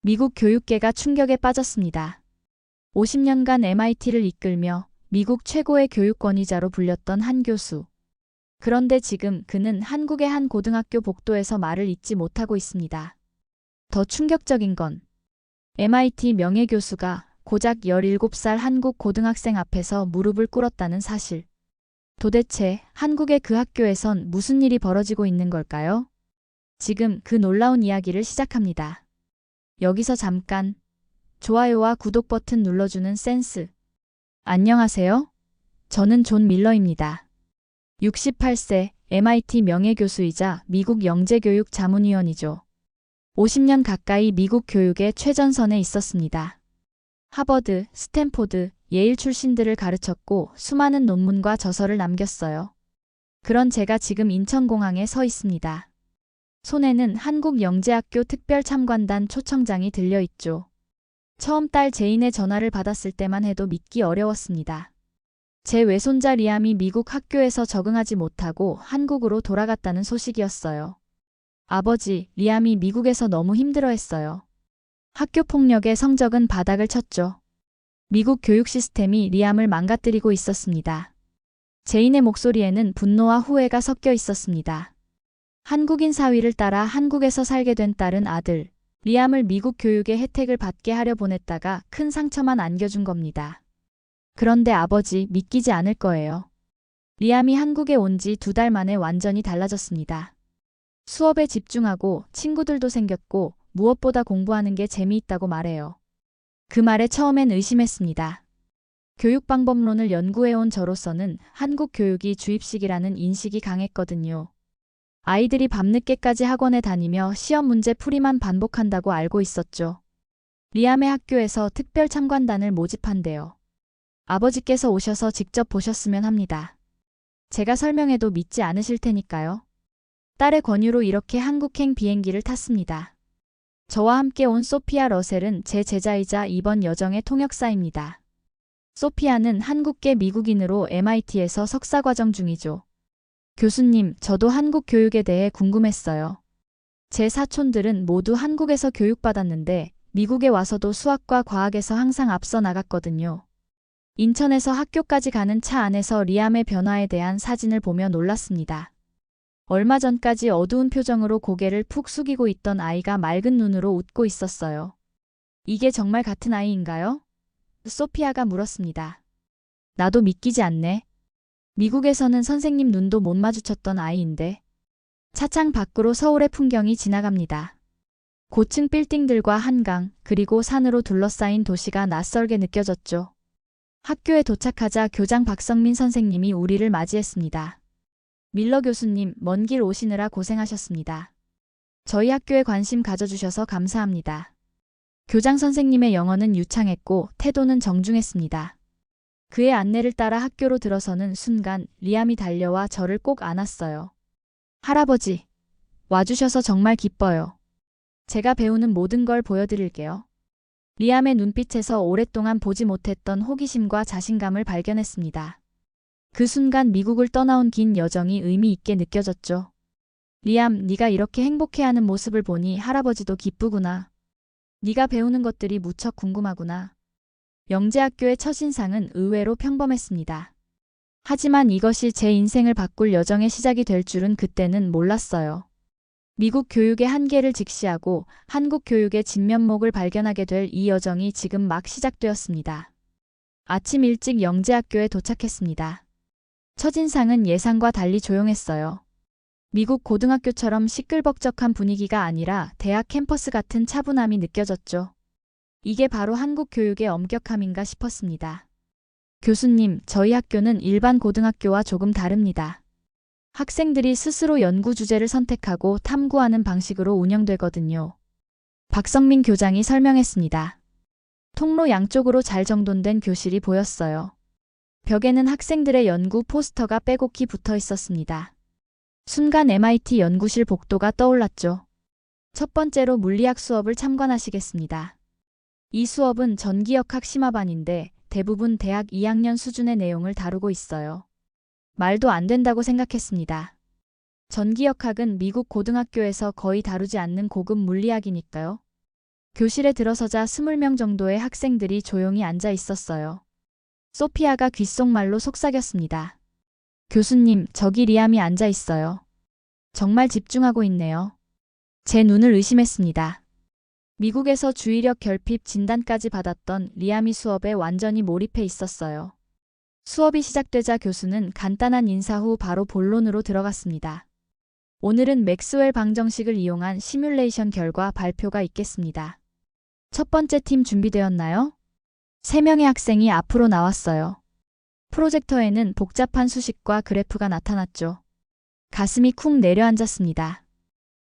미국 교육계가 충격에 빠졌습니다. 50년간 MIT를 이끌며 미국 최고의 교육 권위자로 불렸던 한 교수. 그런데 지금 그는 한국의 한 고등학교 복도에서 말을 잇지 못하고 있습니다. 더 충격적인 건 MIT 명예교수가 고작 17살 한국 고등학생 앞에서 무릎을 꿇었다는 사실. 도대체 한국의 그 학교에선 무슨 일이 벌어지고 있는 걸까요? 지금 그 놀라운 이야기를 시작합니다. 여기서 잠깐 좋아요와 구독 버튼 눌러주는 센스. 안녕하세요. 저는 존 밀러입니다. 68세 MIT 명예교수이자 미국 영재교육 자문위원이죠. 50년 가까이 미국 교육의 최전선에 있었습니다. 하버드, 스탠포드, 예일 출신들을 가르쳤고 수많은 논문과 저서를 남겼어요. 그런 제가 지금 인천공항에 서 있습니다. 손에는 한국영재학교 특별참관단 초청장이 들려있죠. 처음 딸 제인의 전화를 받았을 때만 해도 믿기 어려웠습니다. 제 외손자 리암이 미국 학교에서 적응하지 못하고 한국으로 돌아갔다는 소식이었어요. 아버지, 리암이 미국에서 너무 힘들어했어요. 학교 폭력의 성적은 바닥을 쳤죠. 미국 교육 시스템이 리암을 망가뜨리고 있었습니다. 제인의 목소리에는 분노와 후회가 섞여 있었습니다. 한국인 사위를 따라 한국에서 살게 된 딸은 아들, 리암을 미국 교육의 혜택을 받게 하려 보냈다가 큰 상처만 안겨준 겁니다. 그런데 아버지, 믿기지 않을 거예요. 리암이 한국에 온 지 2달 만에 완전히 달라졌습니다. 수업에 집중하고 친구들도 생겼고 무엇보다 공부하는 게 재미있다고 말해요. 그 말에 처음엔 의심했습니다. 교육방법론을 연구해온 저로서는 한국 교육이 주입식이라는 인식이 강했거든요. 아이들이 밤늦게까지 학원에 다니며 시험 문제 풀이만 반복한다고 알고 있었죠. 리암의 학교에서 특별 참관단을 모집한대요. 아버지께서 오셔서 직접 보셨으면 합니다. 제가 설명해도 믿지 않으실 테니까요. 딸의 권유로 이렇게 한국행 비행기를 탔습니다. 저와 함께 온 소피아 러셀은 제 제자이자 이번 여정의 통역사입니다. 소피아는 한국계 미국인으로 MIT에서 석사과정 중이죠. 교수님, 저도 한국 교육에 대해 궁금했어요. 제 사촌들은 모두 한국에서 교육받았는데 미국에 와서도 수학과 과학에서 항상 앞서 나갔거든요. 인천에서 학교까지 가는 차 안에서 리암의 변화에 대한 사진을 보며 놀랐습니다. 얼마 전까지 어두운 표정으로 고개를 푹 숙이고 있던 아이가 맑은 눈으로 웃고 있었어요. 이게 정말 같은 아이인가요? 소피아가 물었습니다. 나도 믿기지 않네. 미국에서는 선생님 눈도 못 마주쳤던 아이인데. 차창 밖으로 서울의 풍경이 지나갑니다. 고층 빌딩들과 한강, 그리고 산으로 둘러싸인 도시가 낯설게 느껴졌죠. 학교에 도착하자 교장 박성민 선생님이 우리를 맞이했습니다. 밀러 교수님, 먼 길 오시느라 고생하셨습니다. 저희 학교에 관심 가져주셔서 감사합니다. 교장 선생님의 영어는 유창했고 태도는 정중했습니다. 그의 안내를 따라 학교로 들어서는 순간 리암이 달려와 저를 꼭 안았어요. 할아버지, 와주셔서 정말 기뻐요. 제가 배우는 모든 걸 보여드릴게요. 리암의 눈빛에서 오랫동안 보지 못했던 호기심과 자신감을 발견했습니다. 그 순간 미국을 떠나온 긴 여정이 의미 있게 느껴졌죠. 리암, 네가 이렇게 행복해하는 모습을 보니 할아버지도 기쁘구나. 네가 배우는 것들이 무척 궁금하구나. 영재학교의 첫인상은 의외로 평범했습니다. 하지만 이것이 제 인생을 바꿀 여정의 시작이 될 줄은 그때는 몰랐어요. 미국 교육의 한계를 직시하고 한국 교육의 진면목을 발견하게 될 이 여정이 지금 막 시작되었습니다. 아침 일찍 영재학교에 도착했습니다. 첫인상은 예상과 달리 조용했어요. 미국 고등학교처럼 시끌벅적한 분위기가 아니라 대학 캠퍼스 같은 차분함이 느껴졌죠. 이게 바로 한국 교육의 엄격함인가 싶었습니다. 교수님, 저희 학교는 일반 고등학교와 조금 다릅니다. 학생들이 스스로 연구 주제를 선택하고 탐구하는 방식으로 운영되거든요. 박성민 교장이 설명했습니다. 통로 양쪽으로 잘 정돈된 교실이 보였어요. 벽에는 학생들의 연구 포스터가 빼곡히 붙어 있었습니다. 순간 MIT 연구실 복도가 떠올랐죠. 첫 번째로 물리학 수업을 참관하시겠습니다. 이 수업은 전기역학 심화반인데 대부분 대학 2학년 수준의 내용을 다루고 있어요. 말도 안 된다고 생각했습니다. 전기역학은 미국 고등학교에서 거의 다루지 않는 고급 물리학이니까요. 교실에 들어서자 20명 정도의 학생들이 조용히 앉아 있었어요. 소피아가 귓속말로 속삭였습니다. 교수님, 저기 리암이 앉아 있어요. 정말 집중하고 있네요. 제 눈을 의심했습니다. 미국에서 주의력 결핍 진단까지 받았던 리암이 수업에 완전히 몰입해 있었어요. 수업이 시작되자 교수는 간단한 인사 후 바로 본론으로 들어갔습니다. 오늘은 맥스웰 방정식을 이용한 시뮬레이션 결과 발표가 있겠습니다. 첫 번째 팀 준비되었나요? 3명의 학생이 앞으로 나왔어요. 프로젝터에는 복잡한 수식과 그래프가 나타났죠. 가슴이 쿵 내려앉았습니다.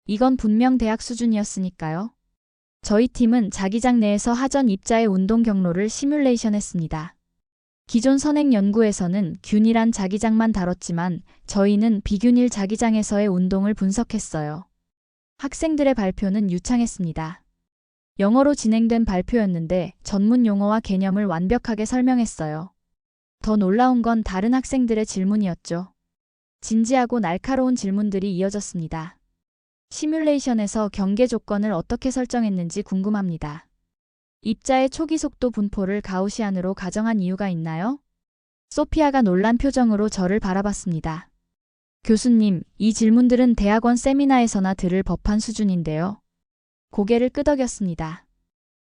이건 분명 대학 수준이었으니까요. 저희 팀은 자기장 내에서 하전 입자의 운동 경로를 시뮬레이션했습니다. 기존 선행 연구에서는 균일한 자기장만 다뤘지만 저희는 비균일 자기장에서의 운동을 분석했어요. 학생들의 발표는 유창했습니다. 영어로 진행된 발표였는데 전문 용어와 개념을 완벽하게 설명했어요. 더 놀라운 건 다른 학생들의 질문이었죠. 진지하고 날카로운 질문들이 이어졌습니다. 시뮬레이션에서 경계 조건을 어떻게 설정했는지 궁금합니다. 입자의 초기 속도 분포를 가우시안으로 가정한 이유가 있나요? 소피아가 놀란 표정으로 저를 바라봤습니다. 교수님, 이 질문들은 대학원 세미나에서나 들을 법한 수준인데요. 고개를 끄덕였습니다.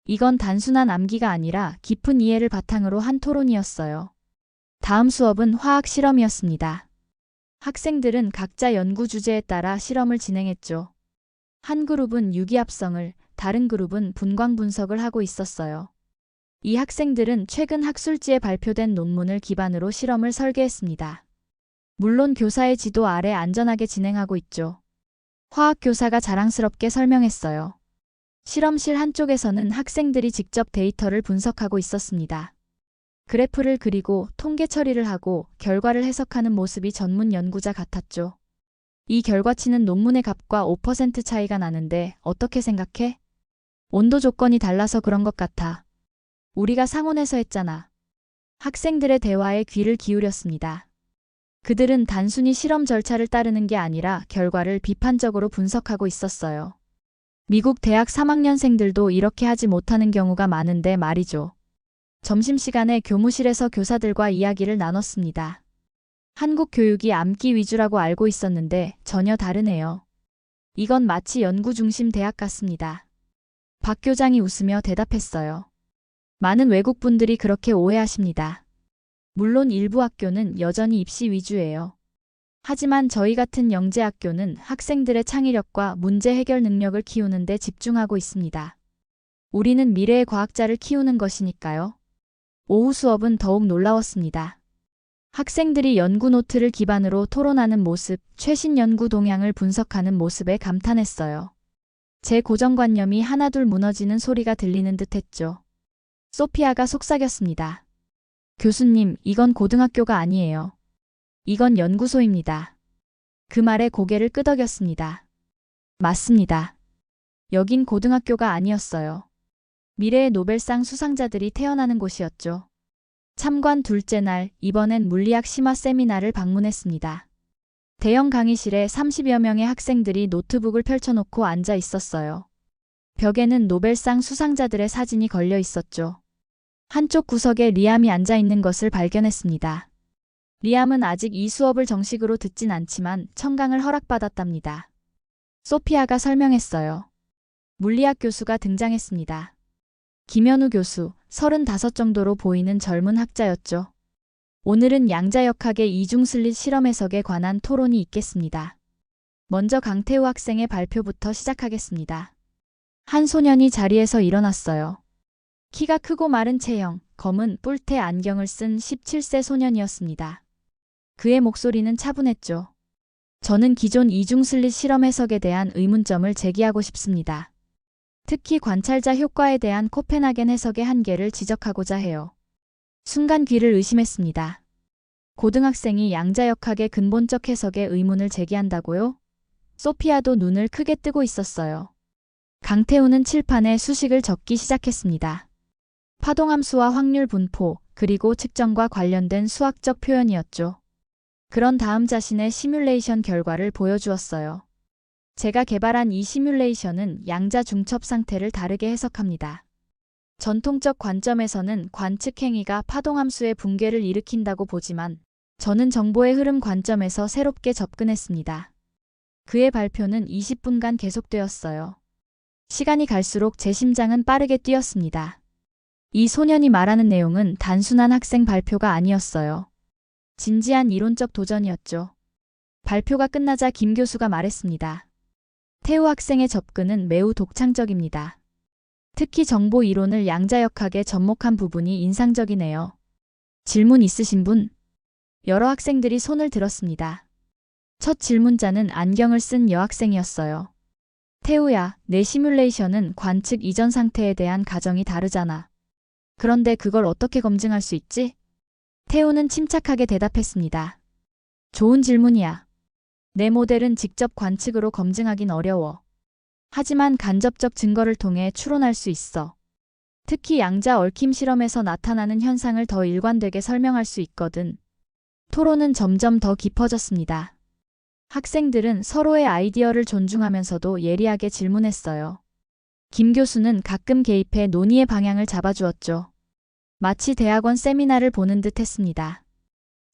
이건 단순한 암기가 아니라 깊은 이해를 바탕으로 한 토론이었어요. 다음 수업은 화학 실험이었습니다. 학생들은 각자 연구 주제에 따라 실험을 진행했죠. 한 그룹은 유기합성을, 다른 그룹은 분광 분석을 하고 있었어요. 이 학생들은 최근 학술지에 발표된 논문을 기반으로 실험을 설계했습니다. 물론 교사의 지도 아래 안전하게 진행하고 있죠. 화학 교사가 자랑스럽게 설명했어요. 실험실 한쪽에서는 학생들이 직접 데이터를 분석하고 있었습니다. 그래프를 그리고 통계 처리를 하고 결과를 해석하는 모습이 전문 연구자 같았죠. 이 결과치는 논문의 값과 5% 차이가 나는데 어떻게 생각해? 온도 조건이 달라서 그런 것 같아. 우리가 상온에서 했잖아. 학생들의 대화에 귀를 기울였습니다. 그들은 단순히 실험 절차를 따르는 게 아니라 결과를 비판적으로 분석하고 있었어요. 미국 대학 3학년생들도 이렇게 하지 못하는 경우가 많은데 말이죠. 점심시간에 교무실에서 교사들과 이야기를 나눴습니다. 한국 교육이 암기 위주라고 알고 있었는데 전혀 다르네요. 이건 마치 연구 중심 대학 같습니다. 박 교장이 웃으며 대답했어요. 많은 외국분들이 그렇게 오해하십니다. 물론 일부 학교는 여전히 입시 위주예요. 하지만 저희 같은 영재학교는 학생들의 창의력과 문제 해결 능력을 키우는 데 집중하고 있습니다. 우리는 미래의 과학자를 키우는 것이니까요. 오후 수업은 더욱 놀라웠습니다. 학생들이 연구 노트를 기반으로 토론하는 모습, 최신 연구 동향을 분석하는 모습에 감탄했어요. 제 고정관념이 하나둘 무너지는 소리가 들리는 듯했죠. 소피아가 속삭였습니다. 교수님, 이건 고등학교가 아니에요. 이건 연구소입니다. 그 말에 고개를 끄덕였습니다. 맞습니다. 여긴 고등학교가 아니었어요. 미래의 노벨상 수상자들이 태어나는 곳이었죠. 참관 둘째 날, 이번엔 물리학 심화 세미나를 방문했습니다. 대형 강의실에 30여 명의 학생들이 노트북을 펼쳐놓고 앉아 있었어요. 벽에는 노벨상 수상자들의 사진이 걸려 있었죠. 한쪽 구석에 리암이 앉아 있는 것을 발견했습니다. 리암은 아직 이 수업을 정식으로 듣진 않지만 청강을 허락받았답니다. 소피아가 설명했어요. 물리학 교수가 등장했습니다. 김현우 교수, 35 정도로 보이는 젊은 학자였죠. 오늘은 양자역학의 이중슬릿 실험 해석에 관한 토론이 있겠습니다. 먼저 강태우 학생의 발표부터 시작하겠습니다. 한 소년이 자리에서 일어났어요. 키가 크고 마른 체형, 검은 뿔테 안경을 쓴 17세 소년이었습니다. 그의 목소리는 차분했죠. 저는 기존 이중슬릿 실험 해석에 대한 의문점을 제기하고 싶습니다. 특히 관찰자 효과에 대한 코펜하겐 해석의 한계를 지적하고자 해요. 순간 귀를 의심했습니다. 고등학생이 양자역학의 근본적 해석에 의문을 제기한다고요? 소피아도 눈을 크게 뜨고 있었어요. 강태우는 칠판에 수식을 적기 시작했습니다. 파동함수와 확률 분포, 그리고 측정과 관련된 수학적 표현이었죠. 그런 다음 자신의 시뮬레이션 결과를 보여주었어요. 제가 개발한 이 시뮬레이션은 양자 중첩 상태를 다르게 해석합니다. 전통적 관점에서는 관측 행위가 파동함수의 붕괴를 일으킨다고 보지만 저는 정보의 흐름 관점에서 새롭게 접근했습니다. 그의 발표는 20분간 계속되었어요. 시간이 갈수록 제 심장은 빠르게 뛰었습니다. 이 소년이 말하는 내용은 단순한 학생 발표가 아니었어요. 진지한 이론적 도전이었죠. 발표가 끝나자 김 교수가 말했습니다. 태우 학생의 접근은 매우 독창적입니다. 특히 정보 이론을 양자역학에 접목한 부분이 인상적이네요. 질문 있으신 분? 여러 학생들이 손을 들었습니다. 첫 질문자는 안경을 쓴 여학생이었어요. 태우야, 내 시뮬레이션은 관측 이전 상태에 대한 가정이 다르잖아. 그런데 그걸 어떻게 검증할 수 있지? 태우는 침착하게 대답했습니다. 좋은 질문이야. 내 모델은 직접 관측으로 검증하긴 어려워. 하지만 간접적 증거를 통해 추론할 수 있어. 특히 양자 얽힘 실험에서 나타나는 현상을 더 일관되게 설명할 수 있거든. 토론은 점점 더 깊어졌습니다. 학생들은 서로의 아이디어를 존중하면서도 예리하게 질문했어요. 김 교수는 가끔 개입해 논의의 방향을 잡아주었죠. 마치 대학원 세미나를 보는 듯 했습니다.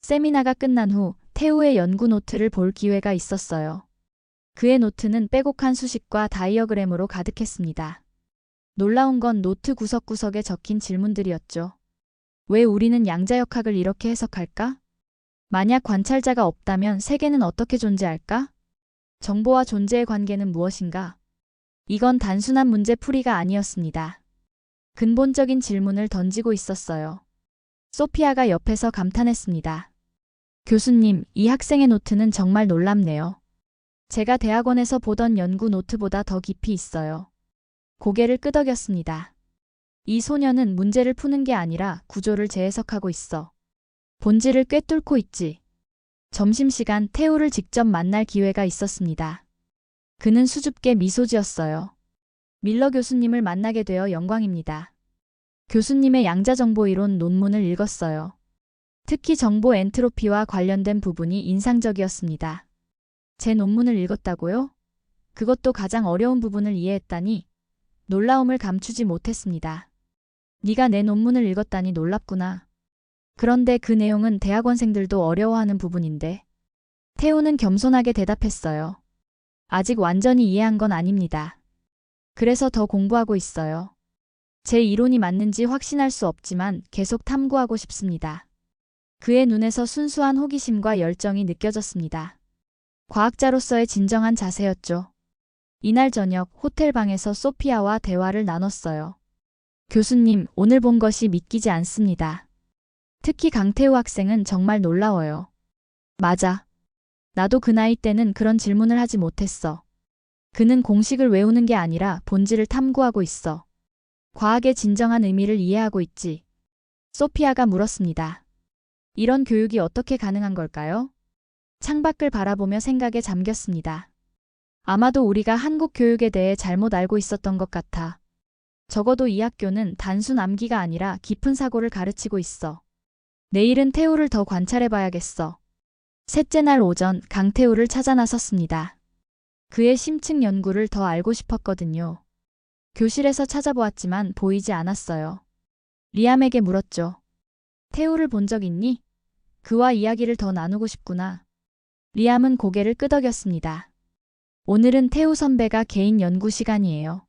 세미나가 끝난 후 태우의 연구 노트를 볼 기회가 있었어요. 그의 노트는 빼곡한 수식과 다이어그램으로 가득했습니다. 놀라운 건 노트 구석구석에 적힌 질문들이었죠. 왜 우리는 양자역학을 이렇게 해석할까? 만약 관찰자가 없다면 세계는 어떻게 존재할까? 정보와 존재의 관계는 무엇인가? 이건 단순한 문제풀이가 아니었습니다. 근본적인 질문을 던지고 있었어요. 소피아가 옆에서 감탄했습니다. 교수님, 이 학생의 노트는 정말 놀랍네요. 제가 대학원에서 보던 연구 노트보다 더 깊이 있어요. 고개를 끄덕였습니다. 이 소녀는 문제를 푸는 게 아니라 구조를 재해석하고 있어. 본질을 꿰뚫고 있지. 점심시간 태우를 직접 만날 기회가 있었습니다. 그는 수줍게 미소 지었어요. 밀러 교수님을 만나게 되어 영광입니다. 교수님의 양자정보이론 논문을 읽었어요. 특히 정보 엔트로피와 관련된 부분이 인상적이었습니다. 제 논문을 읽었다고요? 그것도 가장 어려운 부분을 이해했다니 놀라움을 감추지 못했습니다. 네가 내 논문을 읽었다니 놀랍구나. 그런데 그 내용은 대학원생들도 어려워하는 부분인데. 태우는 겸손하게 대답했어요. 아직 완전히 이해한 건 아닙니다. 그래서 더 공부하고 있어요. 제 이론이 맞는지 확신할 수 없지만 계속 탐구하고 싶습니다. 그의 눈에서 순수한 호기심과 열정이 느껴졌습니다. 과학자로서의 진정한 자세였죠. 이날 저녁 호텔 방에서 소피아와 대화를 나눴어요. 교수님, 오늘 본 것이 믿기지 않습니다. 특히 강태우 학생은 정말 놀라워요. 맞아. 나도 그 나이 때는 그런 질문을 하지 못했어. 그는 공식을 외우는 게 아니라 본질을 탐구하고 있어. 과학의 진정한 의미를 이해하고 있지. 소피아가 물었습니다. 이런 교육이 어떻게 가능한 걸까요? 창밖을 바라보며 생각에 잠겼습니다. 아마도 우리가 한국 교육에 대해 잘못 알고 있었던 것 같아. 적어도 이 학교는 단순 암기가 아니라 깊은 사고를 가르치고 있어. 내일은 태우를 더 관찰해봐야겠어. 셋째 날 오전 강태우를 찾아 나섰습니다. 그의 심층 연구를 더 알고 싶었거든요. 교실에서 찾아보았지만 보이지 않았어요. 리암에게 물었죠. 태우를 본 적 있니? 그와 이야기를 더 나누고 싶구나. 리암은 고개를 끄덕였습니다. 오늘은 태우 선배가 개인 연구 시간이에요.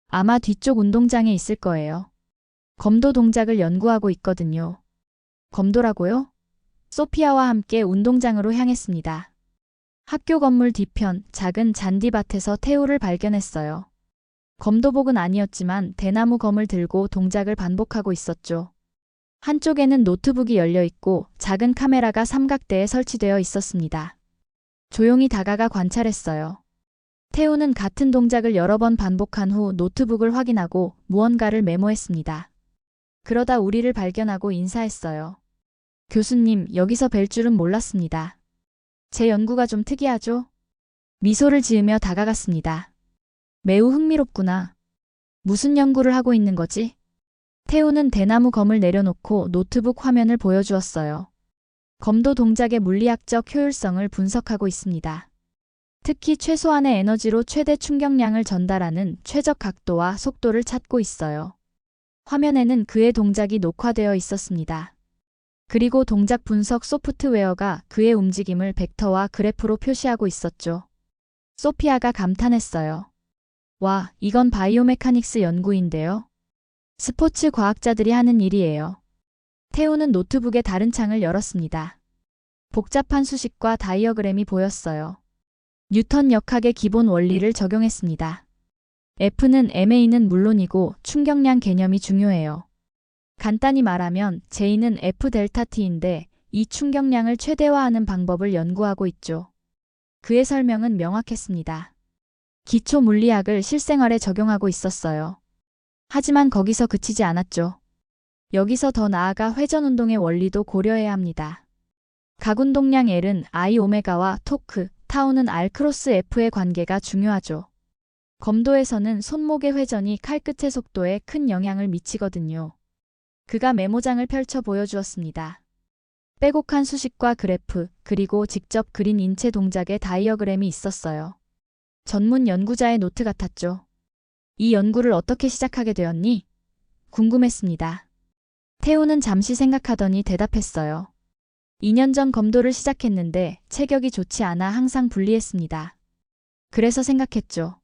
아마 뒤쪽 운동장에 있을 거예요. 검도 동작을 연구하고 있거든요. 검도라고요? 소피아와 함께 운동장으로 향했습니다. 학교 건물 뒤편 작은 잔디밭에서 태우를 발견했어요. 검도복은 아니었지만 대나무 검을 들고 동작을 반복하고 있었죠. 한쪽에는 노트북이 열려 있고 작은 카메라가 삼각대에 설치되어 있었습니다. 조용히 다가가 관찰했어요. 태우는 같은 동작을 여러 번 반복한 후 노트북을 확인하고 무언가를 메모했습니다. 그러다 우리를 발견하고 인사했어요. 교수님, 여기서 뵐 줄은 몰랐습니다. 제 연구가 좀 특이하죠? 미소를 지으며 다가갔습니다. 매우 흥미롭구나. 무슨 연구를 하고 있는 거지? 태우는 대나무 검을 내려놓고 노트북 화면을 보여주었어요. 검도 동작의 물리학적 효율성을 분석하고 있습니다. 특히 최소한의 에너지로 최대 충격량을 전달하는 최적 각도와 속도를 찾고 있어요. 화면에는 그의 동작이 녹화되어 있었습니다. 그리고 동작 분석 소프트웨어가 그의 움직임을 벡터와 그래프로 표시하고 있었죠. 소피아가 감탄했어요. 와, 이건 바이오메카닉스 연구인데요. 스포츠 과학자들이 하는 일이에요. 태우는 노트북의 다른 창을 열었습니다. 복잡한 수식과 다이어그램이 보였어요. 뉴턴 역학의 기본 원리를 적용했습니다. F는 ma는 물론이고 충격량 개념이 중요해요. 간단히 말하면 J는 F 델타 T인데 이 충격량을 최대화하는 방법을 연구하고 있죠. 그의 설명은 명확했습니다. 기초 물리학을 실생활에 적용하고 있었어요. 하지만 거기서 그치지 않았죠. 여기서 더 나아가 회전운동의 원리도 고려해야 합니다. 각운동량 L은 I 오메가와 토크, 타우는 R 크로스 F의 관계가 중요하죠. 검도에서는 손목의 회전이 칼끝의 속도에 큰 영향을 미치거든요. 그가 메모장을 펼쳐 보여주었습니다. 빼곡한 수식과 그래프, 그리고 직접 그린 인체 동작의 다이어그램이 있었어요. 전문 연구자의 노트 같았죠. 이 연구를 어떻게 시작하게 되었니? 궁금했습니다. 태우는 잠시 생각하더니 대답했어요. 2년 전 검도를 시작했는데 체격이 좋지 않아 항상 불리했습니다. 그래서 생각했죠.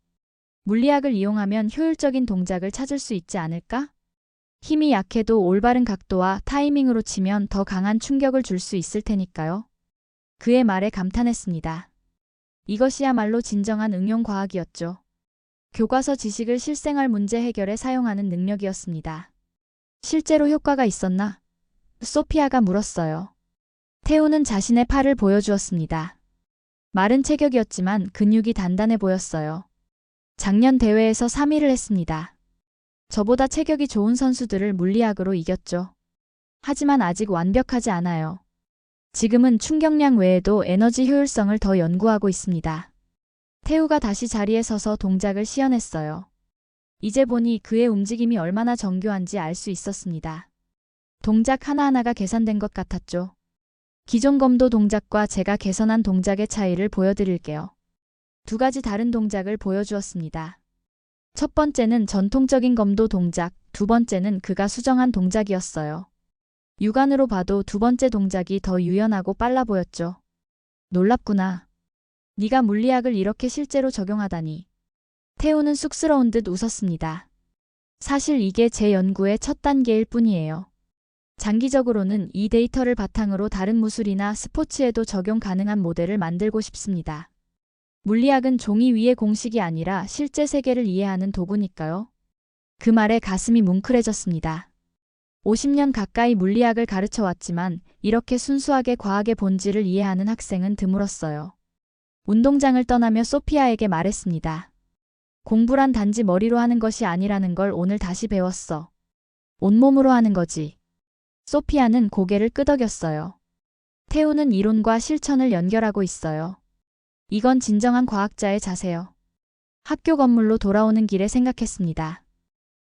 물리학을 이용하면 효율적인 동작을 찾을 수 있지 않을까? 힘이 약해도 올바른 각도와 타이밍으로 치면 더 강한 충격을 줄 수 있을 테니까요. 그의 말에 감탄했습니다. 이것이야말로 진정한 응용과학이었죠. 교과서 지식을 실생활 문제 해결에 사용하는 능력이었습니다. 실제로 효과가 있었나? 소피아가 물었어요. 태우는 자신의 팔을 보여주었습니다. 마른 체격이었지만 근육이 단단해 보였어요. 작년 대회에서 3위를 했습니다. 저보다 체격이 좋은 선수들을 물리학으로 이겼죠. 하지만 아직 완벽하지 않아요. 지금은 충격량 외에도 에너지 효율성을 더 연구하고 있습니다. 태우가 다시 자리에 서서 동작을 시연했어요. 이제 보니 그의 움직임이 얼마나 정교한지 알 수 있었습니다. 동작 하나하나가 계산된 것 같았죠. 기존 검도 동작과 제가 개선한 동작의 차이를 보여드릴게요. 두 가지 다른 동작을 보여주었습니다. 첫 번째는 전통적인 검도 동작, 두 번째는 그가 수정한 동작이었어요. 육안으로 봐도 두 번째 동작이 더 유연하고 빨라 보였죠. 놀랍구나. 네가 물리학을 이렇게 실제로 적용하다니. 태우는 쑥스러운 듯 웃었습니다. 사실 이게 제 연구의 첫 단계일 뿐이에요. 장기적으로는 이 데이터를 바탕으로 다른 무술이나 스포츠에도 적용 가능한 모델을 만들고 싶습니다. 물리학은 종이 위의 공식이 아니라 실제 세계를 이해하는 도구니까요. 그 말에 가슴이 뭉클해졌습니다. 50년 가까이 물리학을 가르쳐 왔지만 이렇게 순수하게 과학의 본질을 이해하는 학생은 드물었어요. 운동장을 떠나며 소피아에게 말했습니다. 공부란 단지 머리로 하는 것이 아니라는 걸 오늘 다시 배웠어. 온몸으로 하는 거지. 소피아는 고개를 끄덕였어요. 태우는 이론과 실천을 연결하고 있어요. 이건 진정한 과학자의 자세요. 학교 건물로 돌아오는 길에 생각했습니다.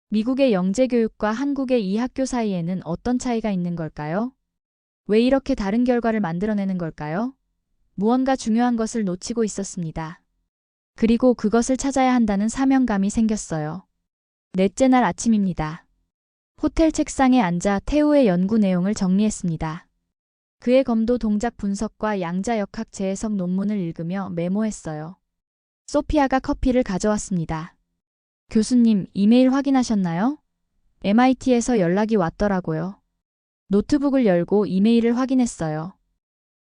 미국의 영재교육과 한국의 이 학교 사이에는 어떤 차이가 있는 걸까요? 왜 이렇게 다른 결과를 만들어내는 걸까요? 무언가 중요한 것을 놓치고 있었습니다. 그리고 그것을 찾아야 한다는 사명감이 생겼어요. 넷째 날 아침입니다. 호텔 책상에 앉아 태우의 연구 내용을 정리했습니다. 그의 검도 동작 분석과 양자 역학 재해석 논문을 읽으며 메모했어요. 소피아가 커피를 가져왔습니다. 교수님, 이메일 확인하셨나요? MIT에서 연락이 왔더라고요. 노트북을 열고 이메일을 확인했어요.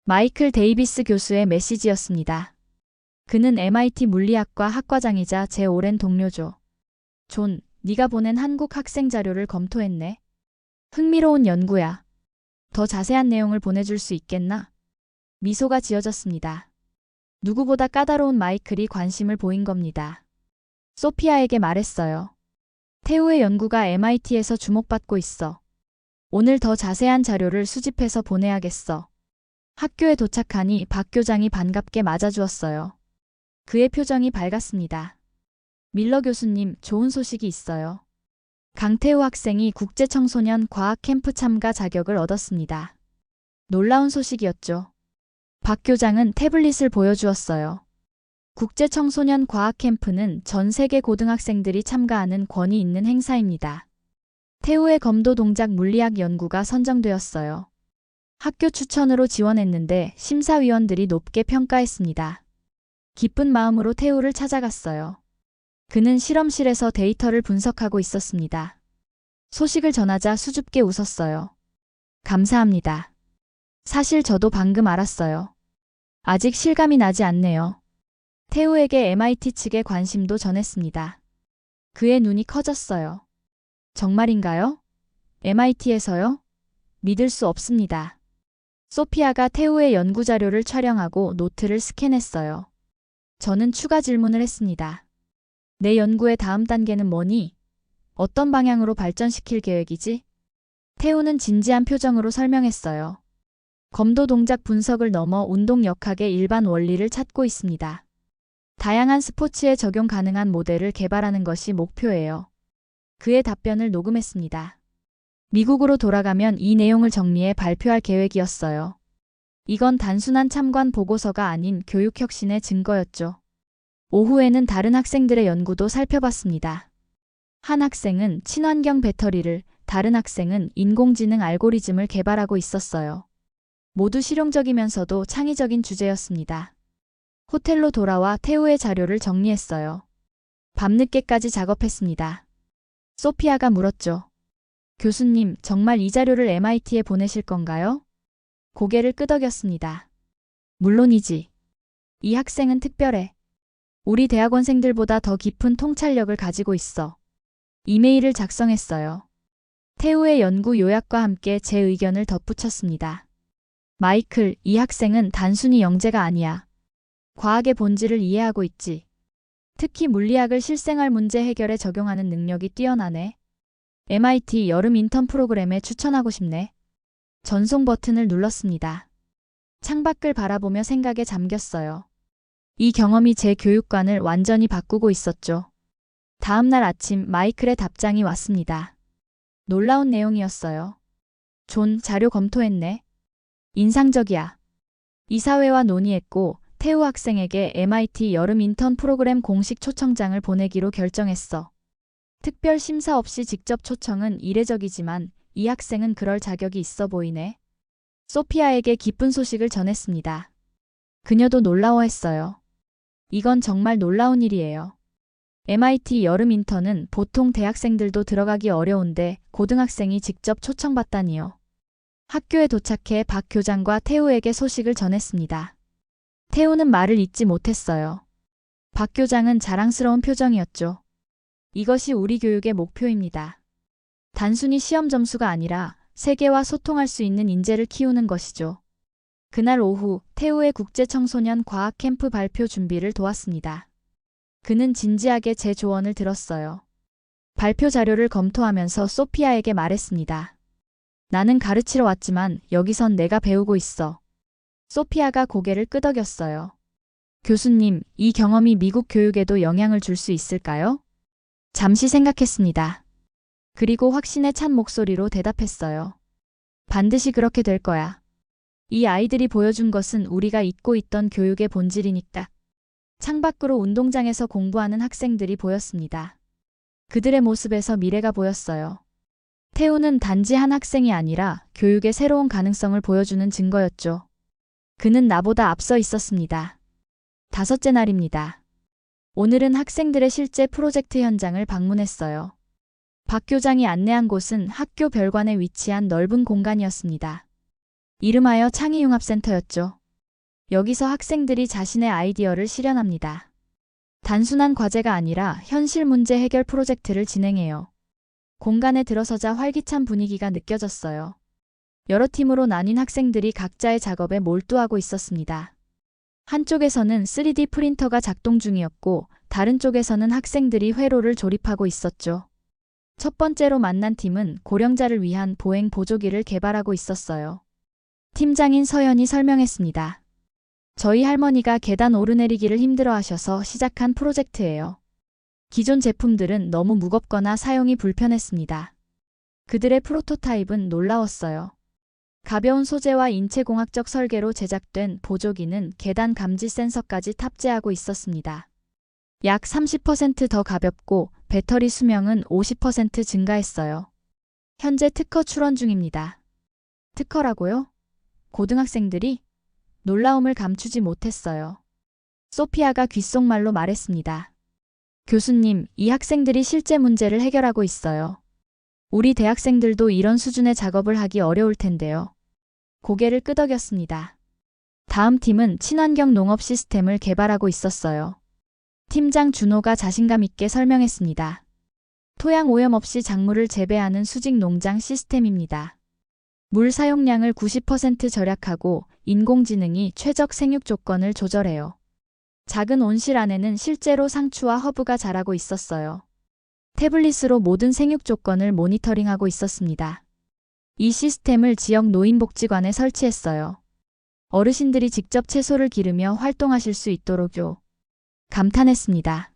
마이클 데이비스 교수의 메시지였습니다. 그는 MIT 물리학과 학과장이자 제 오랜 동료죠. 존, 네가 보낸 한국 학생 자료를 검토했네. 흥미로운 연구야. 더 자세한 내용을 보내줄 수 있겠나? 미소가 지어졌습니다. 누구보다 까다로운 마이클이 관심을 보인 겁니다. 소피아에게 말했어요. 태우의 연구가 MIT에서 주목받고 있어. 오늘 더 자세한 자료를 수집해서 보내야겠어. 학교에 도착하니 박 교장이 반갑게 맞아주었어요. 그의 표정이 밝았습니다. 밀러 교수님, 좋은 소식이 있어요. 강태우 학생이 국제청소년 과학 캠프 참가 자격을 얻었습니다. 놀라운 소식이었죠. 박 교장은 태블릿을 보여주었어요. 국제청소년 과학캠프는 전 세계 고등학생들이 참가하는 권위 있는 행사입니다. 태우의 검도 동작 물리학 연구가 선정되었어요. 학교 추천으로 지원했는데 심사위원들이 높게 평가했습니다. 기쁜 마음으로 태우를 찾아갔어요. 그는 실험실에서 데이터를 분석하고 있었습니다. 소식을 전하자 수줍게 웃었어요. 감사합니다. 사실 저도 방금 알았어요. 아직 실감이 나지 않네요. 태우에게 MIT 측의 관심도 전했습니다. 그의 눈이 커졌어요. 정말인가요? MIT에서요? 믿을 수 없습니다. 소피아가 태우의 연구 자료를 촬영하고 노트를 스캔했어요. 저는 추가 질문을 했습니다. 내 연구의 다음 단계는 뭐니? 어떤 방향으로 발전시킬 계획이지? 태우는 진지한 표정으로 설명했어요. 검도 동작 분석을 넘어 운동 역학의 일반 원리를 찾고 있습니다. 다양한 스포츠에 적용 가능한 모델을 개발하는 것이 목표예요. 그의 답변을 녹음했습니다. 미국으로 돌아가면 이 내용을 정리해 발표할 계획이었어요. 이건 단순한 참관 보고서가 아닌 교육혁신의 증거였죠. 오후에는 다른 학생들의 연구도 살펴봤습니다. 한 학생은 친환경 배터리를, 다른 학생은 인공지능 알고리즘을 개발하고 있었어요. 모두 실용적이면서도 창의적인 주제였습니다. 호텔로 돌아와 태우의 자료를 정리했어요. 밤늦게까지 작업했습니다. 소피아가 물었죠. 교수님, 정말 이 자료를 MIT에 보내실 건가요? 고개를 끄덕였습니다. 물론이지. 이 학생은 특별해. 우리 대학원생들보다 더 깊은 통찰력을 가지고 있어. 이메일을 작성했어요. 태우의 연구 요약과 함께 제 의견을 덧붙였습니다. 마이클, 이 학생은 단순히 영재가 아니야. 과학의 본질을 이해하고 있지. 특히 물리학을 실생활 문제 해결에 적용하는 능력이 뛰어나네. MIT 여름 인턴 프로그램에 추천하고 싶네. 전송 버튼을 눌렀습니다. 창밖을 바라보며 생각에 잠겼어요. 이 경험이 제 교육관을 완전히 바꾸고 있었죠. 다음 날 아침 마이클의 답장이 왔습니다. 놀라운 내용이었어요. 존, 자료 검토했네. 인상적이야. 이사회와 논의했고 태우 학생에게 MIT 여름 인턴 프로그램 공식 초청장을 보내기로 결정했어. 특별 심사 없이 직접 초청은 이례적이지만 이 학생은 그럴 자격이 있어 보이네. 소피아에게 기쁜 소식을 전했습니다. 그녀도 놀라워했어요. 이건 정말 놀라운 일이에요. MIT 여름 인턴은 보통 대학생들도 들어가기 어려운데 고등학생이 직접 초청받다니요. 학교에 도착해 박 교장과 태우에게 소식을 전했습니다. 태우는 말을 잇지 못했어요. 박 교장은 자랑스러운 표정이었죠. 이것이 우리 교육의 목표입니다. 단순히 시험 점수가 아니라 세계와 소통할 수 있는 인재를 키우는 것이죠. 그날 오후 태우의 국제청소년 과학 캠프 발표 준비를 도왔습니다. 그는 진지하게 제 조언을 들었어요. 발표 자료를 검토하면서 소피아에게 말했습니다. 나는 가르치러 왔지만 여기선 내가 배우고 있어. 소피아가 고개를 끄덕였어요. 교수님, 이 경험이 미국 교육에도 영향을 줄 수 있을까요? 잠시 생각했습니다. 그리고 확신에 찬 목소리로 대답했어요. 반드시 그렇게 될 거야. 이 아이들이 보여준 것은 우리가 잊고 있던 교육의 본질이니까. 창밖으로 운동장에서 공부하는 학생들이 보였습니다. 그들의 모습에서 미래가 보였어요. 태우는 단지 한 학생이 아니라 교육의 새로운 가능성을 보여주는 증거였죠. 그는 나보다 앞서 있었습니다. 5째 날입니다. 오늘은 학생들의 실제 프로젝트 현장을 방문했어요. 박 교장이 안내한 곳은 학교 별관에 위치한 넓은 공간이었습니다. 이름하여 창의융합센터였죠. 여기서 학생들이 자신의 아이디어를 실현합니다. 단순한 과제가 아니라 현실 문제 해결 프로젝트를 진행해요. 공간에 들어서자 활기찬 분위기가 느껴졌어요. 여러 팀으로 나뉜 학생들이 각자의 작업에 몰두하고 있었습니다. 한쪽에서는 3D 프린터가 작동 중이었고 다른 쪽에서는 학생들이 회로를 조립하고 있었죠. 첫 번째로 만난 팀은 고령자를 위한 보행 보조기를 개발하고 있었어요. 팀장인 서연이 설명했습니다. 저희 할머니가 계단 오르내리기를 힘들어하셔서 시작한 프로젝트예요. 기존 제품들은 너무 무겁거나 사용이 불편했습니다. 그들의 프로토타입은 놀라웠어요. 가벼운 소재와 인체공학적 설계로 제작된 보조기는 계단 감지 센서까지 탑재하고 있었습니다. 약 30% 더 가볍고 배터리 수명은 50% 증가했어요. 현재 특허 출원 중입니다. 특허라고요? 고등학생들이? 놀라움을 감추지 못했어요. 소피아가 귓속말로 말했습니다. 교수님, 이 학생들이 실제 문제를 해결하고 있어요. 우리 대학생들도 이런 수준의 작업을 하기 어려울 텐데요. 고개를 끄덕였습니다. 다음 팀은 친환경 농업 시스템을 개발하고 있었어요. 팀장 준호가 자신감 있게 설명했습니다. 토양 오염 없이 작물을 재배하는 수직 농장 시스템입니다. 물 사용량을 90% 절약하고 인공지능이 최적 생육 조건을 조절해요. 작은 온실 안에는 실제로 상추와 허브가 자라고 있었어요. 태블릿으로 모든 생육 조건을 모니터링하고 있었습니다. 이 시스템을 지역 노인복지관에 설치했어요. 어르신들이 직접 채소를 기르며 활동하실 수 있도록요. 감탄했습니다.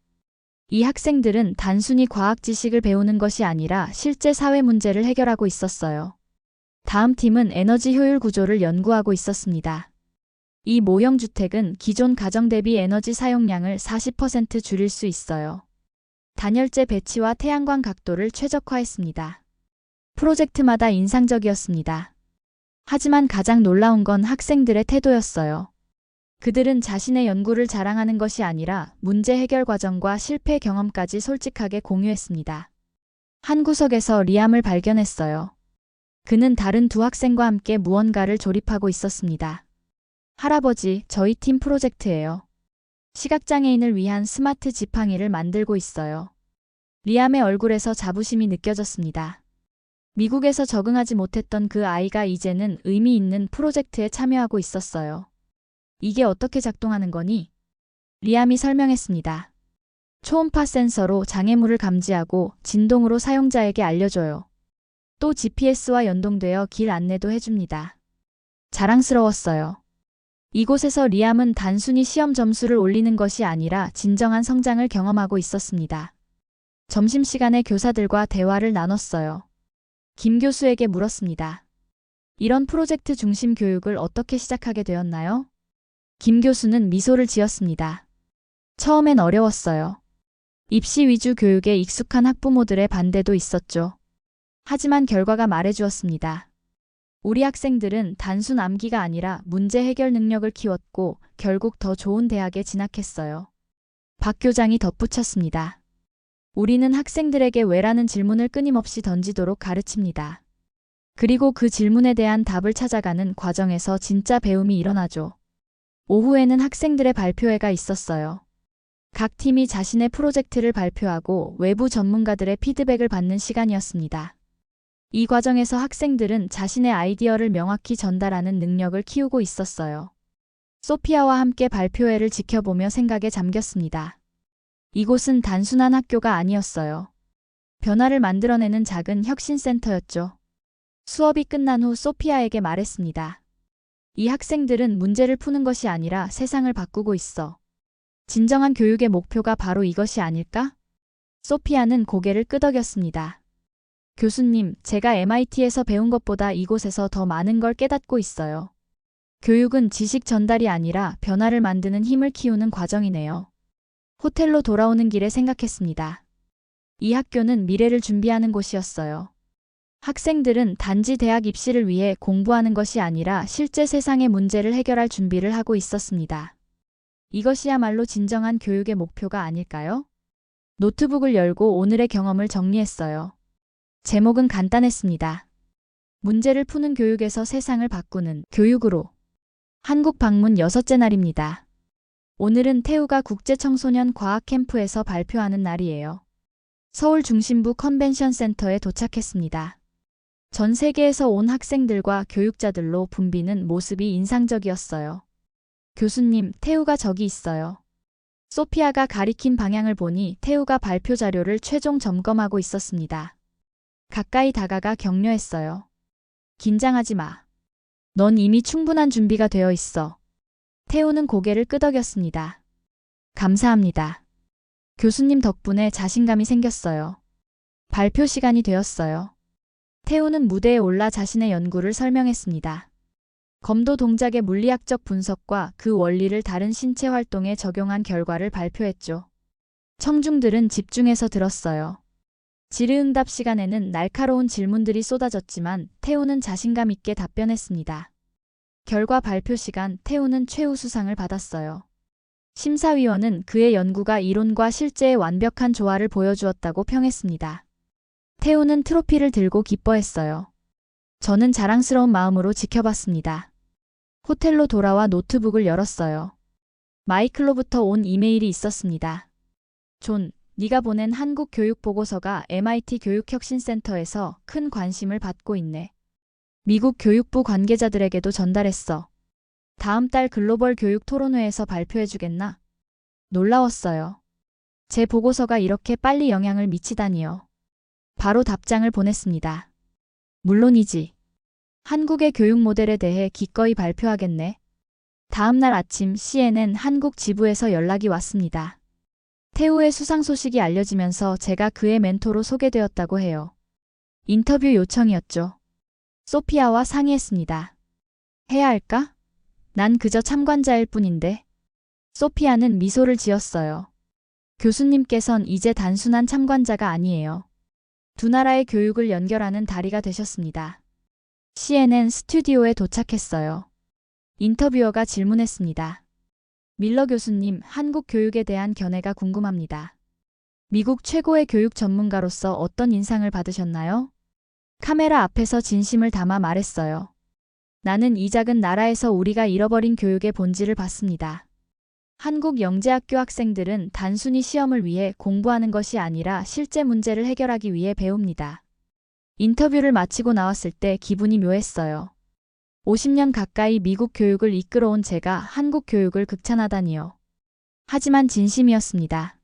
이 학생들은 단순히 과학 지식을 배우는 것이 아니라 실제 사회 문제를 해결하고 있었어요. 다음 팀은 에너지 효율 구조를 연구하고 있었습니다. 이 모형 주택은 기존 가정 대비 에너지 사용량을 40% 줄일 수 있어요. 단열재 배치와 태양광 각도를 최적화했습니다. 프로젝트마다 인상적이었습니다. 하지만 가장 놀라운 건 학생들의 태도였어요. 그들은 자신의 연구를 자랑하는 것이 아니라 문제 해결 과정과 실패 경험까지 솔직하게 공유했습니다. 한 구석에서 리암을 발견했어요. 그는 다른 두 학생과 함께 무언가를 조립하고 있었습니다. 할아버지, 저희 팀 프로젝트예요. 시각장애인을 위한 스마트 지팡이를 만들고 있어요. 리암의 얼굴에서 자부심이 느껴졌습니다. 미국에서 적응하지 못했던 그 아이가 이제는 의미 있는 프로젝트에 참여하고 있었어요. 이게 어떻게 작동하는 거니? 리암이 설명했습니다. 초음파 센서로 장애물을 감지하고 진동으로 사용자에게 알려줘요. 또 GPS와 연동되어 길 안내도 해줍니다. 자랑스러웠어요. 이곳에서 리암은 단순히 시험 점수를 올리는 것이 아니라 진정한 성장을 경험하고 있었습니다. 점심시간에 교사들과 대화를 나눴어요. 김 교수에게 물었습니다. 이런 프로젝트 중심 교육을 어떻게 시작하게 되었나요? 김 교수는 미소를 지었습니다. 처음엔 어려웠어요. 입시 위주 교육에 익숙한 학부모들의 반대도 있었죠. 하지만 결과가 말해주었습니다. 우리 학생들은 단순 암기가 아니라 문제 해결 능력을 키웠고 결국 더 좋은 대학에 진학했어요. 박 교장이 덧붙였습니다. 우리는 학생들에게 왜라는 질문을 끊임없이 던지도록 가르칩니다. 그리고 그 질문에 대한 답을 찾아가는 과정에서 진짜 배움이 일어나죠. 오후에는 학생들의 발표회가 있었어요. 각 팀이 자신의 프로젝트를 발표하고 외부 전문가들의 피드백을 받는 시간이었습니다. 이 과정에서 학생들은 자신의 아이디어를 명확히 전달하는 능력을 키우고 있었어요. 소피아와 함께 발표회를 지켜보며 생각에 잠겼습니다. 이곳은 단순한 학교가 아니었어요. 변화를 만들어내는 작은 혁신센터였죠. 수업이 끝난 후 소피아에게 말했습니다. 이 학생들은 문제를 푸는 것이 아니라 세상을 바꾸고 있어. 진정한 교육의 목표가 바로 이것이 아닐까? 소피아는 고개를 끄덕였습니다. 교수님, 제가 MIT에서 배운 것보다 이곳에서 더 많은 걸 깨닫고 있어요. 교육은 지식 전달이 아니라 변화를 만드는 힘을 키우는 과정이네요. 호텔로 돌아오는 길에 생각했습니다. 이 학교는 미래를 준비하는 곳이었어요. 학생들은 단지 대학 입시를 위해 공부하는 것이 아니라 실제 세상의 문제를 해결할 준비를 하고 있었습니다. 이것이야말로 진정한 교육의 목표가 아닐까요? 노트북을 열고 오늘의 경험을 정리했어요. 제목은 간단했습니다. 문제를 푸는 교육에서 세상을 바꾸는 교육으로. 한국 방문 6째 날입니다. 오늘은 태우가 국제청소년 과학 캠프에서 발표하는 날이에요. 서울 중심부 컨벤션 센터에 도착했습니다. 전 세계에서 온 학생들과 교육자들로 붐비는 모습이 인상적이었어요. 교수님, 태우가 저기 있어요. 소피아가 가리킨 방향을 보니 태우가 발표 자료를 최종 점검하고 있었습니다. 가까이 다가가 격려했어요. 긴장하지 마. 넌 이미 충분한 준비가 되어 있어. 태우는 고개를 끄덕였습니다. 감사합니다. 교수님 덕분에 자신감이 생겼어요. 발표 시간이 되었어요. 태우는 무대에 올라 자신의 연구를 설명했습니다. 검도 동작의 물리학적 분석과 그 원리를 다른 신체 활동에 적용한 결과를 발표했죠. 청중들은 집중해서 들었어요. 질의응답 시간에는 날카로운 질문들이 쏟아졌지만 태우는 자신감 있게 답변했습니다. 결과 발표 시간 태우는 최우수상을 받았어요. 심사위원은 그의 연구가 이론과 실제의 완벽한 조화를 보여주었다고 평했습니다. 태우는 트로피를 들고 기뻐했어요. 저는 자랑스러운 마음으로 지켜봤습니다. 호텔로 돌아와 노트북을 열었어요. 마이클로부터 온 이메일이 있었습니다. 존, 네가 보낸 한국 교육 보고서가 MIT 교육혁신센터에서 큰 관심을 받고 있네. 미국 교육부 관계자들에게도 전달했어. 다음 달 글로벌 교육 토론회에서 발표해주겠나? 놀라웠어요. 제 보고서가 이렇게 빨리 영향을 미치다니요. 바로 답장을 보냈습니다. 물론이지. 한국의 교육 모델에 대해 기꺼이 발표하겠네. 다음 날 아침 CNN 한국 지부에서 연락이 왔습니다. 태우의 수상 소식이 알려지면서 제가 그의 멘토로 소개되었다고 해요. 인터뷰 요청이었죠. 소피아와 상의했습니다. 해야 할까? 난 그저 참관자일 뿐인데. 소피아는 미소를 지었어요. 교수님께선 이제 단순한 참관자가 아니에요. 두 나라의 교육을 연결하는 다리가 되셨습니다. CNN 스튜디오에 도착했어요. 인터뷰어가 질문했습니다. 밀러 교수님, 한국 교육에 대한 견해가 궁금합니다. 미국 최고의 교육 전문가로서 어떤 인상을 받으셨나요? 카메라 앞에서 진심을 담아 말했어요. 나는 이 작은 나라에서 우리가 잃어버린 교육의 본질을 봤습니다. 한국 영재학교 학생들은 단순히 시험을 위해 공부하는 것이 아니라 실제 문제를 해결하기 위해 배웁니다. 인터뷰를 마치고 나왔을 때 기분이 묘했어요. 50년 가까이 미국 교육을 이끌어온 제가 한국 교육을 극찬하다니요. 하지만 진심이었습니다.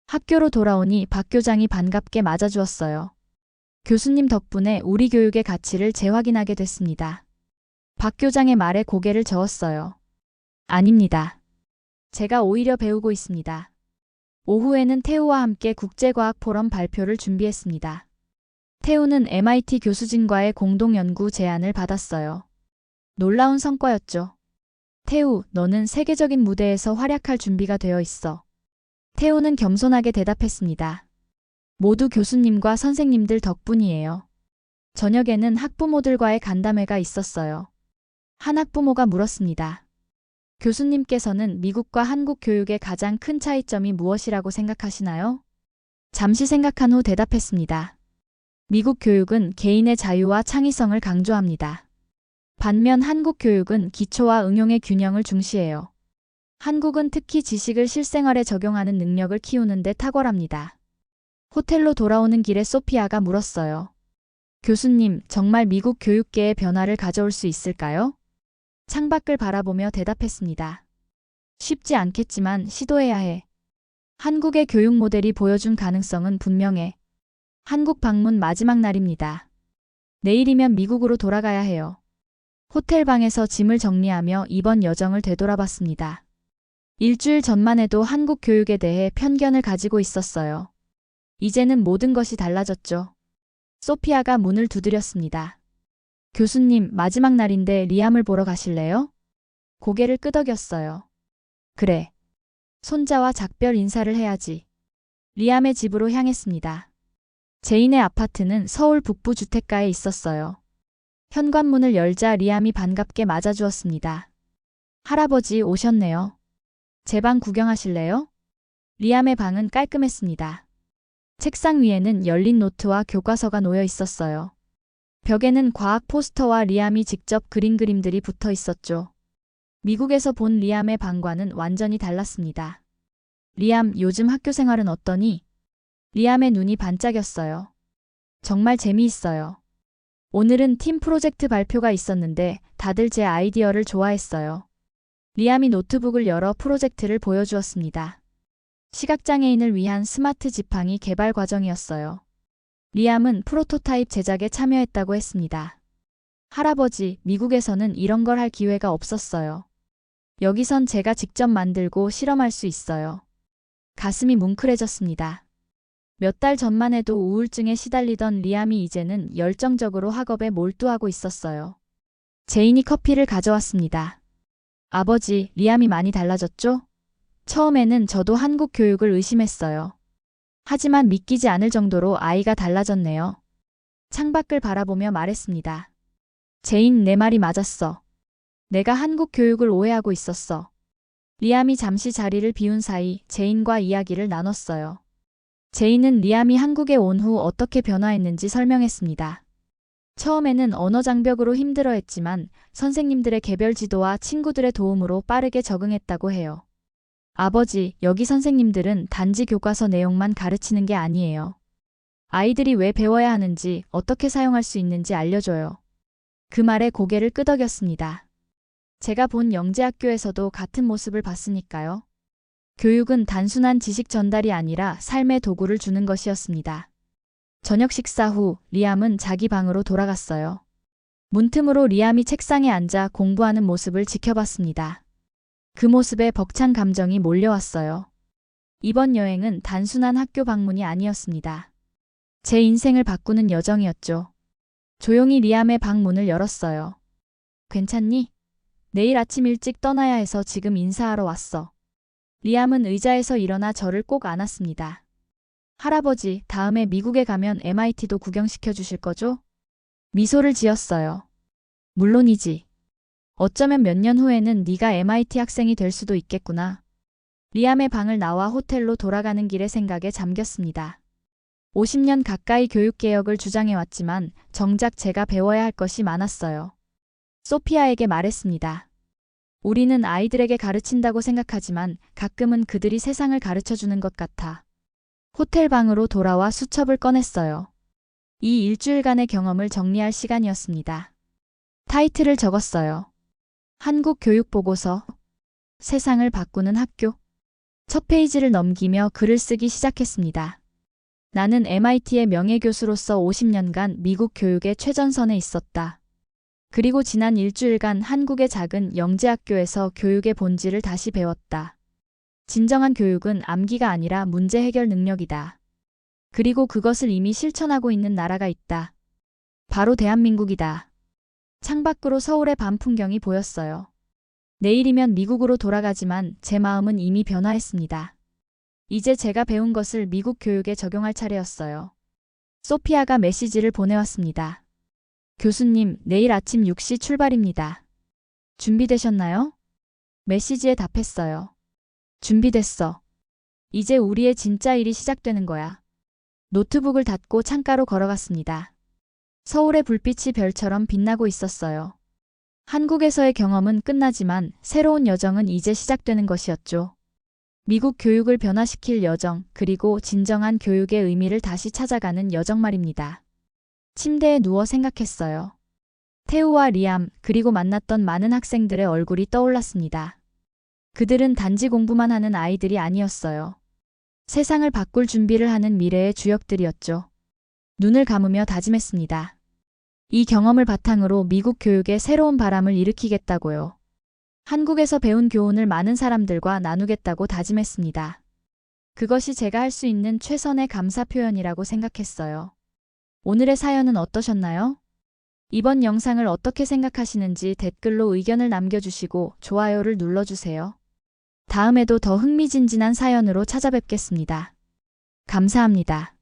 학교로 돌아오니 박 교장이 반갑게 맞아주었어요. 교수님 덕분에 우리 교육의 가치를 재확인하게 됐습니다. 박 교장의 말에 고개를 저었어요. 아닙니다. 제가 오히려 배우고 있습니다. 오후에는 태우와 함께 국제과학 포럼 발표를 준비했습니다. 태우는 MIT 교수진과의 공동 연구 제안을 받았어요. 놀라운 성과였죠. 태우, 너는 세계적인 무대에서 활약할 준비가 되어 있어. 태우는 겸손하게 대답했습니다. 모두 교수님과 선생님들 덕분이에요. 저녁에는 학부모들과의 간담회가 있었어요. 한 학부모가 물었습니다. 교수님께서는 미국과 한국 교육의 가장 큰 차이점이 무엇이라고 생각하시나요? 잠시 생각한 후 대답했습니다. 미국 교육은 개인의 자유와 창의성을 강조합니다. 반면 한국 교육은 기초와 응용의 균형을 중시해요. 한국은 특히 지식을 실생활에 적용하는 능력을 키우는 데 탁월합니다. 호텔로 돌아오는 길에 소피아가 물었어요. 교수님, 정말 미국 교육계의 변화를 가져올 수 있을까요? 창밖을 바라보며 대답했습니다. 쉽지 않겠지만 시도해야 해. 한국의 교육 모델이 보여준 가능성은 분명해. 한국 방문 마지막 날입니다. 내일이면 미국으로 돌아가야 해요. 호텔 방에서 짐을 정리하며 이번 여정을 되돌아봤습니다. 일주일 전만 해도 한국 교육에 대해 편견을 가지고 있었어요. 이제는 모든 것이 달라졌죠. 소피아가 문을 두드렸습니다. 교수님, 마지막 날인데 리암을 보러 가실래요? 고개를 끄덕였어요. 그래. 손자와 작별 인사를 해야지. 리암의 집으로 향했습니다. 제인의 아파트는 서울 북부 주택가에 있었어요. 현관문을 열자 리암이 반갑게 맞아주었습니다. 할아버지 오셨네요. 제 방 구경하실래요? 리암의 방은 깔끔했습니다. 책상 위에는 열린 노트와 교과서가 놓여 있었어요. 벽에는 과학 포스터와 리암이 직접 그린 그림들이 붙어 있었죠. 미국에서 본 리암의 방과는 완전히 달랐습니다. 리암, 요즘 학교 생활은 어떠니? 리암의 눈이 반짝였어요. 정말 재미있어요. 오늘은 팀 프로젝트 발표가 있었는데 다들 제 아이디어를 좋아했어요. 리암이 노트북을 열어 프로젝트를 보여주었습니다. 시각장애인을 위한 스마트 지팡이 개발 과정이었어요. 리암은 프로토타입 제작에 참여했다고 했습니다. 할아버지, 미국에서는 이런 걸 할 기회가 없었어요. 여기선 제가 직접 만들고 실험할 수 있어요. 가슴이 뭉클해졌습니다. 몇 달 전만 해도 우울증에 시달리던 리암이 이제는 열정적으로 학업에 몰두하고 있었어요. 제인이 커피를 가져왔습니다. 아버지, 리암이 많이 달라졌죠? 처음에는 저도 한국 교육을 의심했어요. 하지만 믿기지 않을 정도로 아이가 달라졌네요. 창밖을 바라보며 말했습니다. 제인, 내 말이 맞았어. 내가 한국 교육을 오해하고 있었어. 리암이 잠시 자리를 비운 사이 제인과 이야기를 나눴어요. 제인은 리암이 한국에 온 후 어떻게 변화했는지 설명했습니다. 처음에는 언어 장벽으로 힘들어했지만 선생님들의 개별 지도와 친구들의 도움으로 빠르게 적응했다고 해요. 아버지, 여기 선생님들은 단지 교과서 내용만 가르치는 게 아니에요. 아이들이 왜 배워야 하는지, 어떻게 사용할 수 있는지 알려줘요. 그 말에 고개를 끄덕였습니다. 제가 본 영재학교에서도 같은 모습을 봤으니까요. 교육은 단순한 지식 전달이 아니라 삶의 도구를 주는 것이었습니다. 저녁 식사 후 리암은 자기 방으로 돌아갔어요. 문틈으로 리암이 책상에 앉아 공부하는 모습을 지켜봤습니다. 그 모습에 벅찬 감정이 몰려왔어요. 이번 여행은 단순한 학교 방문이 아니었습니다. 제 인생을 바꾸는 여정이었죠. 조용히 리암의 방 문을 열었어요. 괜찮니? 내일 아침 일찍 떠나야 해서 지금 인사하러 왔어. 리암은 의자에서 일어나 저를 꼭 안았습니다. 할아버지, 다음에 미국에 가면 MIT도 구경시켜 주실 거죠? 미소를 지었어요. 물론이지. 어쩌면 몇 년 후에는 네가 MIT 학생이 될 수도 있겠구나. 리암의 방을 나와 호텔로 돌아가는 길에 생각에 잠겼습니다. 50년 가까이 교육개혁을 주장해왔지만 정작 제가 배워야 할 것이 많았어요. 소피아에게 말했습니다. 우리는 아이들에게 가르친다고 생각하지만 가끔은 그들이 세상을 가르쳐주는 것 같아. 호텔 방으로 돌아와 수첩을 꺼냈어요. 이 일주일간의 경험을 정리할 시간이었습니다. 타이틀을 적었어요. 한국 교육 보고서. 세상을 바꾸는 학교. 첫 페이지를 넘기며 글을 쓰기 시작했습니다. 나는 MIT의 명예교수로서 50년간 미국 교육의 최전선에 있었다. 그리고 지난 일주일간 한국의 작은 영재학교에서 교육의 본질을 다시 배웠다. 진정한 교육은 암기가 아니라 문제 해결 능력이다. 그리고 그것을 이미 실천하고 있는 나라가 있다. 바로 대한민국이다. 창밖으로 서울의 밤 풍경이 보였어요. 내일이면 미국으로 돌아가지만 제 마음은 이미 변화했습니다. 이제 제가 배운 것을 미국 교육에 적용할 차례였어요. 소피아가 메시지를 보내왔습니다. 교수님, 내일 아침 6시 출발입니다. 준비되셨나요? 메시지에 답했어요. 준비됐어. 이제 우리의 진짜 일이 시작되는 거야. 노트북을 닫고 창가로 걸어갔습니다. 서울의 불빛이 별처럼 빛나고 있었어요. 한국에서의 경험은 끝나지만 새로운 여정은 이제 시작되는 것이었죠. 미국 교육을 변화시킬 여정, 그리고 진정한 교육의 의미를 다시 찾아가는 여정 말입니다. 침대에 누워 생각했어요. 태우와 리암, 그리고 만났던 많은 학생들의 얼굴이 떠올랐습니다. 그들은 단지 공부만 하는 아이들이 아니었어요. 세상을 바꿀 준비를 하는 미래의 주역들이었죠. 눈을 감으며 다짐했습니다. 이 경험을 바탕으로 미국 교육에 새로운 바람을 일으키겠다고요. 한국에서 배운 교훈을 많은 사람들과 나누겠다고 다짐했습니다. 그것이 제가 할 수 있는 최선의 감사 표현이라고 생각했어요. 오늘의 사연은 어떠셨나요? 이번 영상을 어떻게 생각하시는지 댓글로 의견을 남겨주시고 좋아요를 눌러주세요. 다음에도 더 흥미진진한 사연으로 찾아뵙겠습니다. 감사합니다.